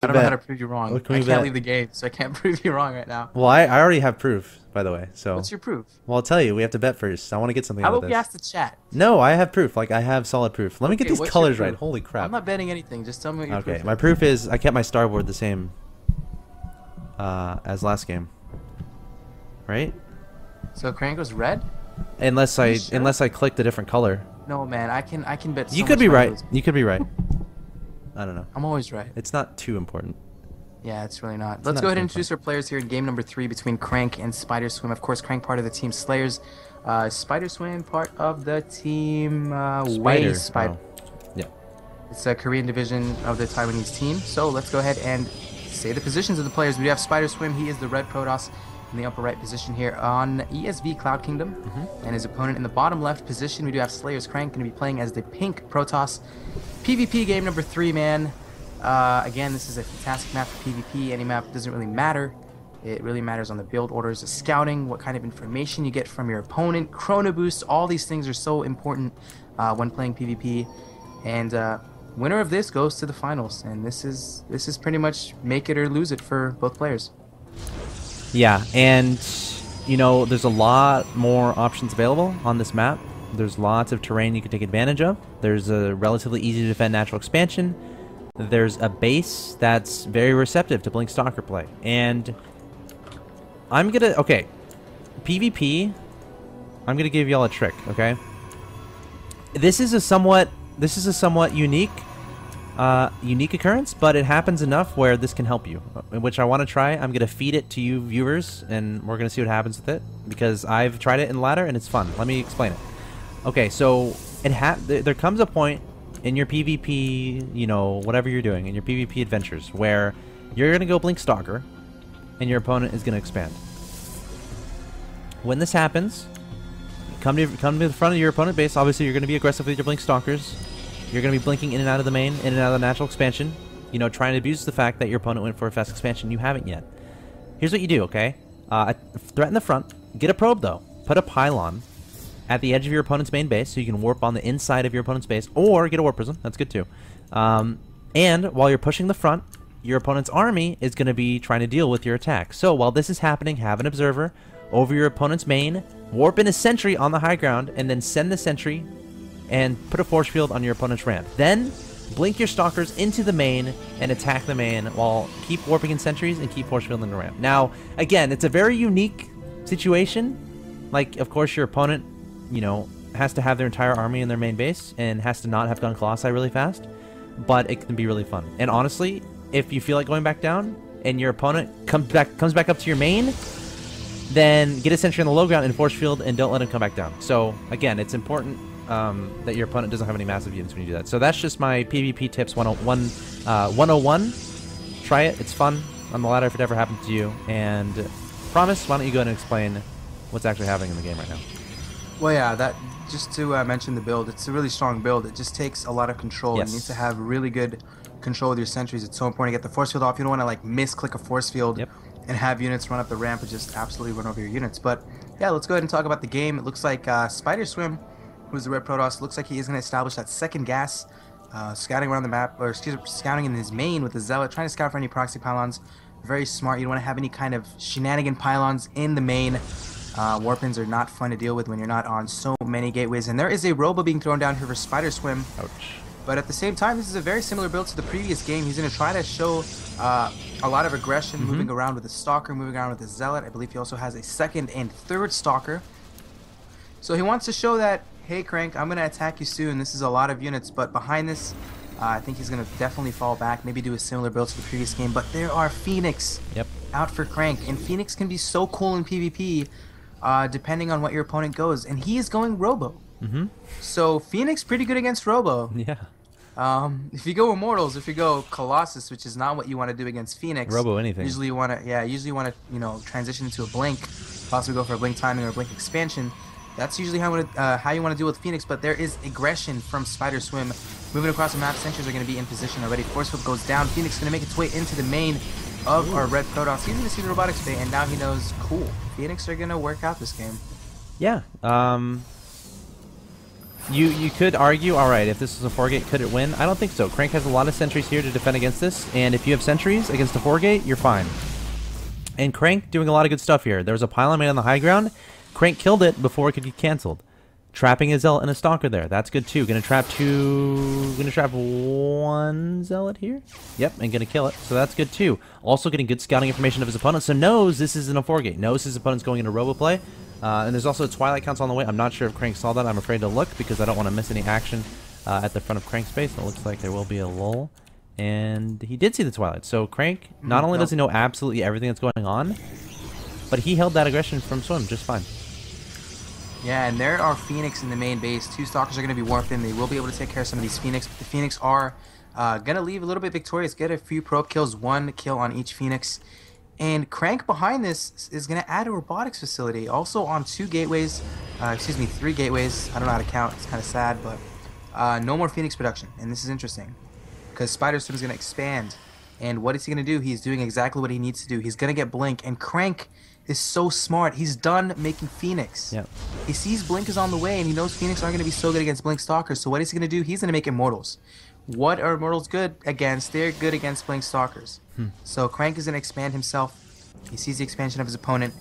I don't know how to prove you wrong. I can't leave the game, so I can't prove you wrong right now. Well, I already have proof, by the way. So what's your proof? Well, I'll tell you. We have to bet first. I want to get something How out of about this. we ask the chat? No, I have proof. Like, I have solid proof. Let me get these colors right. Holy crap. I'm not betting anything. Just tell me what your proof is. My proof is I kept my starboard the same as last game. Right? So Crank was red? Unless I clicked a different color. No, man. I can bet. You could be right. You could be right. I don't know. I'm always right. It's not too important. Yeah, it's really not. Let's go ahead and introduce our players here in game number 3 between Crank and SpiderSwim. Of course, Crank part of the team Slayers. SpiderSwim part of the team Spider. Yeah. It's a Korean division of the Taiwanese team. So let's go ahead and say the positions of the players. We have SpiderSwim. He is the red PrOtoss in the upper right position here on ESV Cloud Kingdom. And his opponent in the bottom left position, we do have SlayerSCranK going to be playing as the pink PrOtoss. PvP game number 3, man. Again, this is a fantastic map for PvP. Any map doesn't really matter. It really matters on the build orders, the scouting, what kind of information you get from your opponent, chrono boost. All these things are so important when playing PvP. And winner of this goes to the finals. And this is pretty much make it or lose it for both players. Yeah, and you know, there's a lot more options available on this map. There's lots of terrain you can take advantage of. There's a relatively easy to defend natural expansion. There's a base that's very receptive to Blink Stalker play. And I'm gonna, okay, PvP, I'm gonna give y'all a trick, okay? This is a somewhat unique occurrence, but it happens enough where this can help you, which I want to try. I'm gonna feed it to you viewers, and we're gonna see what happens with it, because I've tried it in ladder and it's fun. Let me explain it. Okay, so there comes a point in your PvP, you know, whatever you're doing, in your PvP adventures, where you're going to go Blink Stalker, and your opponent is going to expand. When this happens, come to the front of your opponent base. Obviously, you're going to be aggressive with your Blink Stalkers. You're going to be blinking in and out of the main, in and out of the natural expansion, you know, trying to abuse the fact that your opponent went for a fast expansion. You haven't yet. Here's what you do, okay? Threaten the front. Get a probe, though. Put a pylon at the edge of your opponent's main base, so you can warp on the inside of your opponent's base, or get a warp prism. That's good too. And while you're pushing the front, your opponent's army is going to be trying to deal with your attack. So while this is happening, have an observer over your opponent's main, warp in a sentry on the high ground, and then send the sentry and put a force field on your opponent's ramp. Then blink your stalkers into the main and attack the main while keep warping in sentries and keep force fielding the ramp. Now, again, it's a very unique situation. Like, of course, your opponent, you know, has to have their entire army in their main base and has to not have gone Colossi really fast, but it can be really fun. And honestly, if you feel like going back down and your opponent comes back up to your main, then get a sentry on the low ground and force field and don't let him come back down. So again, it's important that your opponent doesn't have any massive units when you do that. So that's just my PvP tips 101. Try it. It's fun on the ladder if it ever happened to you. And PrOmise, why don't you go ahead and explain what's actually happening in the game right now? Well, yeah, just to mention the build, it's a really strong build. It just takes a lot of control. Yes. You need to have really good control with your sentries. It's so important to get the force field off. You don't want to like misclick a force field and have units run up the ramp and just absolutely run over your units. But yeah, let's go ahead and talk about the game. It looks like SpiderSwim, who's the red PrOtoss, looks like he is going to establish that second gas, scouting around the map, or excuse me, scouting in his main with the Zealot, trying to scout for any proxy pylons. Very smart. You don't want to have any kind of shenanigan pylons in the main. Warpins are not fun to deal with when you're not on so many gateways. And there is a Robo being thrown down here for SpiderSwim. Ouch. But at the same time, this is a very similar build to the previous game. He's going to try to show a lot of aggression, moving around with the Stalker, moving around with the Zealot. I believe he also has a second and third Stalker. So he wants to show that, hey, Crank, I'm going to attack you soon. This is a lot of units. But behind this, I think he's going to definitely fall back, maybe do a similar build to the previous game. But there are Phoenix out for Crank. And Phoenix can be so cool in PvP. Depending on what your opponent goes, and he is going Robo. So Phoenix pretty good against Robo. Yeah. If you go Immortals, if you go Colossus, which is not what you want to do against Phoenix. Robo anything. Usually you want to, you know, transition into a blink, possibly go for a blink timing or a blink expansion. That's usually how you want to deal with Phoenix. But there is aggression from SpiderSwim, moving across the map. Sentries are going to be in position already. Force field goes down. Phoenix is going to make its way into the main of our red PrOtoss. He's going to see the robotics bay, and now he knows, cool, Phoenix are going to work out this game. Yeah. You could argue, all right, if this was a 4-gate, could it win? I don't think so. Crank has a lot of sentries here to defend against this, and if you have sentries against a 4-gate, you're fine. And Crank doing a lot of good stuff here. There was a pylon made on the high ground. Crank killed it before it could get canceled. Trapping a Zealot and a Stalker there. That's good too. Gonna trap one Zealot here. Yep, and gonna kill it. So that's good too. Also getting good scouting information of his opponent. So knows this isn't a 4-gate. Knows his opponent's going into robo play. And there's also a Twilight Council on the way. I'm not sure if Crank saw that. I'm afraid to look because I don't want to miss any action at the front of Crank's space. It looks like there will be a lull. And he did see the Twilight. So Crank, not only does he know absolutely everything that's going on, but he held that aggression from Swim just fine. Yeah, and there are Phoenix in the main base. 2 Stalkers are going to be warped in. They will be able to take care of some of these Phoenix. But the Phoenix are going to leave a little bit victorious. Get a few probe kills, 1 kill on each Phoenix. And Crank behind this is going to add a robotics facility. Also on 2 gateways, 3 gateways. I don't know how to count. It's kind of sad, but no more Phoenix production. And this is interesting because SpiderSwim is going to expand. And what is he going to do? He's doing exactly what he needs to do. He's going to get Blink. And Crank is so smart. He's done making Phoenix. Yep. He sees Blink is on the way, and he knows Phoenix aren't going to be so good against Blink Stalkers. So what is he going to do? He's going to make Immortals. What are Immortals good against? They're good against Blink Stalkers. So Crank is going to expand himself. He sees the expansion of his opponent,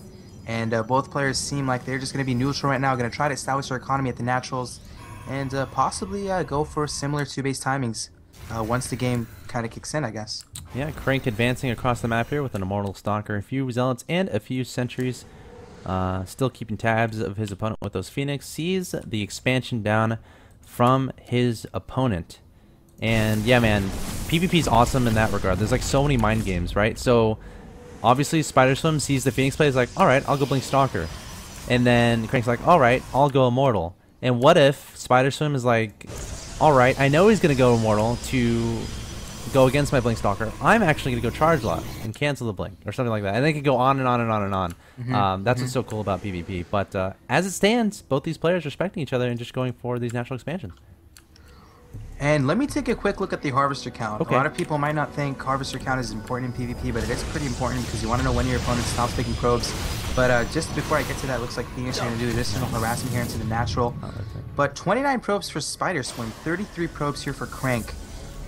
and both players seem like they're just going to be neutral right now, going to try to establish their economy at the naturals, and possibly go for similar 2-base timings once the game kind of kicks in, I guess. Yeah, Crank advancing across the map here with an Immortal Stalker, a few Zealots, and a few Sentries. Still keeping tabs of his opponent with those Phoenix. Sees the expansion down from his opponent. And yeah, man, PvP is awesome in that regard. There's like so many mind games, right? So obviously SpiderSwim sees the Phoenix play, is like, alright, I'll go Blink Stalker. And then Crank's like, alright, I'll go Immortal. And what if SpiderSwim is like, alright, I know he's going to go Immortal to go against my Blink Stalker. I'm actually going to go Charge Lot and cancel the Blink or something like that. And they could go on and on and on and on. That's what's so cool about PvP. But as it stands, both these players respecting each other and just going for these natural expansions. And let me take a quick look at the Harvester count. Okay. A lot of people might not think Harvester count is important in PvP, but it is pretty important because you want to know when your opponent stops picking probes. But just before I get to that, looks like Phoenix are going to do additional harassment here into the natural. But 29 probes for SpiderSwim, 33 probes here for Crank.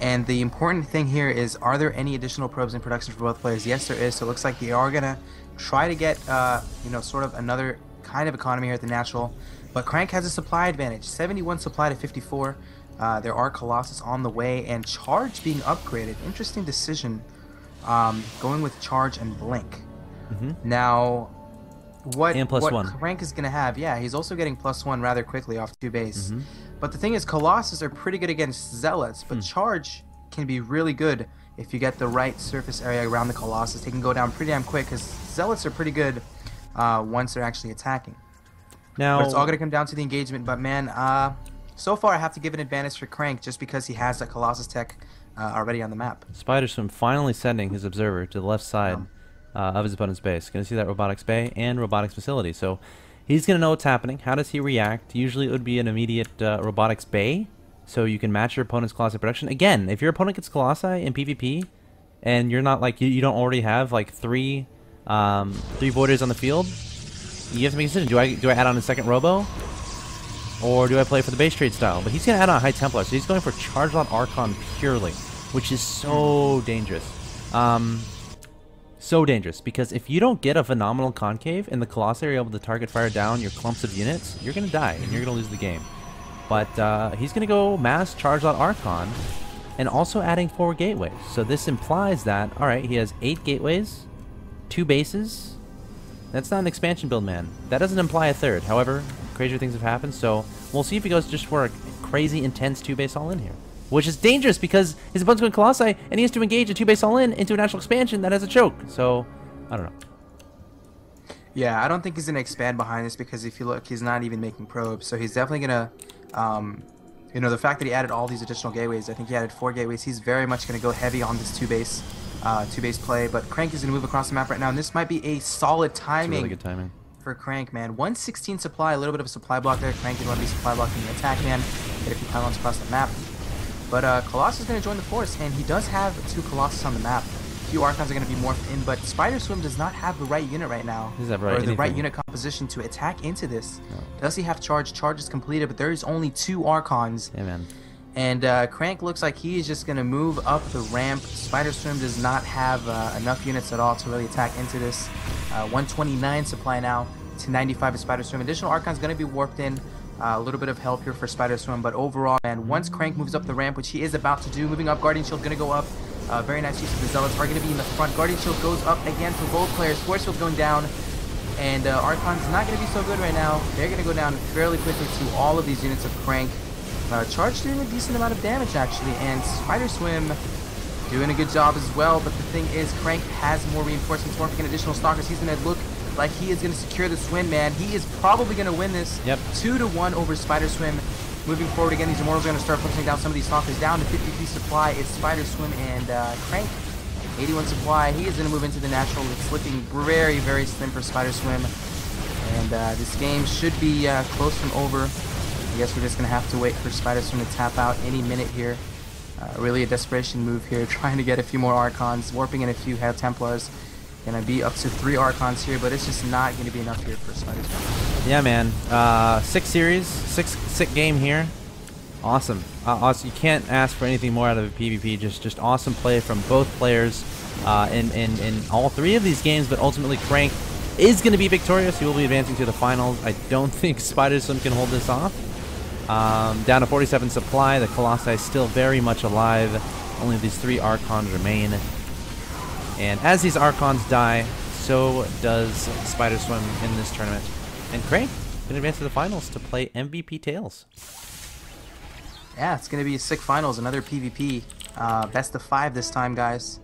And the important thing here is, are there any additional probes in production for both players? Yes, there is. So it looks like they are going to try to get, sort of another kind of economy here at the natural. But Crank has a supply advantage, 71 supply to 54. There are Colossus on the way, and Charge being upgraded. Interesting decision, going with Charge and Blink. Now, what Crank is going to have, yeah, he's also getting +1 rather quickly off 2 base. But the thing is, Colossus are pretty good against Zealots, but Charge can be really good if you get the right surface area around the Colossus. They can go down pretty damn quick, because Zealots are pretty good once they're actually attacking. But it's all going to come down to the engagement. But man, so far I have to give an advantage for Crank just because he has that Colossus tech already on the map. SpiderSwim finally sending his observer to the left side of his opponent's base. Going to see that robotics bay and robotics facility. So he's going to know what's happening. How does he react? Usually it would be an immediate robotics bay, so you can match your opponent's Colossi production. Again, if your opponent gets Colossi in PvP, and you're not like, you don't already have like three Voiders on the field, you have to make a decision. Do I add on a second Robo? Or do I play for the base trade style? But he's going to add on a High Templar, so he's going for Charge Lot Archon purely, which is so dangerous. So dangerous, because if you don't get a phenomenal concave and the Colossi are able to target fire down your clumps of units, you're going to die and you're going to lose the game. But he's going to go mass Charge Lot Archon and also adding 4 gateways. So this implies that, alright, he has 8 gateways, 2 bases. That's not an expansion build, man. That doesn't imply a third. However, crazier things have happened, so we'll see if he goes just for a crazy intense 2-base all-in here. Which is dangerous because his opponent's going Colossi and he has to engage a 2-base all-in into a natural expansion that has a choke. So, I don't know. Yeah, I don't think he's going to expand behind this because if you look, he's not even making probes. So he's definitely going to, the fact that he added all these additional gateways, I think he added 4 gateways, he's very much going to go heavy on this 2-base play. But Crank is going to move across the map right now, and this might be a solid timing. It's really good timing for Crank, man. 116 supply, a little bit of a supply block there. Crank didn't want to be supply blocking the attack, man. Get a few pylons across the map. But Colossus is going to join the force, and he does have 2 Colossus on the map. few Archons are going to be morphed in, but SpiderSwim does not have the right unit right now. Does that or the right anything? unit composition to attack into this. No. Does he have charge? Charge is completed, but there is only 2 Archons. Yeah, man. And Crank looks like he is just going to move up the ramp. SpiderSwim does not have enough units at all to really attack into this. 129 supply now to 95 of SpiderSwim. Additional Archon's going to be warped in. A little bit of help here for SpiderSwim, but overall, man, once Crank moves up the ramp, which he is about to do, moving up, Guardian Shield going to go up. Very nice use of the Zealots are going to be in the front. Guardian Shield goes up again for both players. Force Field going down, and Archon's not going to be so good right now. They're going to go down fairly quickly to all of these units of Crank. Charge doing a decent amount of damage, actually, and SpiderSwim doing a good job as well, but the thing is, Crank has more reinforcements, morphing in additional Stalkers. He's going to look like he is going to secure this win, man. He is probably going to win this. Yep. 2-1 over SpiderSwim. Moving forward again, these Immortals are going to start pushing down some of these Stalkers. Down to 53 supply is SpiderSwim, and Crank, 81 supply. He is going to move into the natural. It's looking very, very slim for SpiderSwim. And this game should be close from over. I guess we're just going to have to wait for SpiderSwim to tap out any minute here. Really a desperation move here, trying to get a few more Archons, warping in a few Hell Templars. Gonna be up to 3 Archons here, but it's just not gonna be enough here for SpiderSwim. Yeah, man. 6 series, 6 game here. Awesome. Awesome. You can't ask for anything more out of a PvP. Just awesome play from both players in all 3 of these games, but ultimately Crank is going to be victorious. He will be advancing to the finals. I don't think SpiderSwim can hold this off. Down to 47 supply. The Colossi still very much alive. Only these 3 Archons remain. And as these Archons die, so does SpiderSwim in this tournament. And Crank can advance to the finals to play MVP Tails. Yeah, it's going to be a sick finals, another PvP. Best of 5 this time, guys.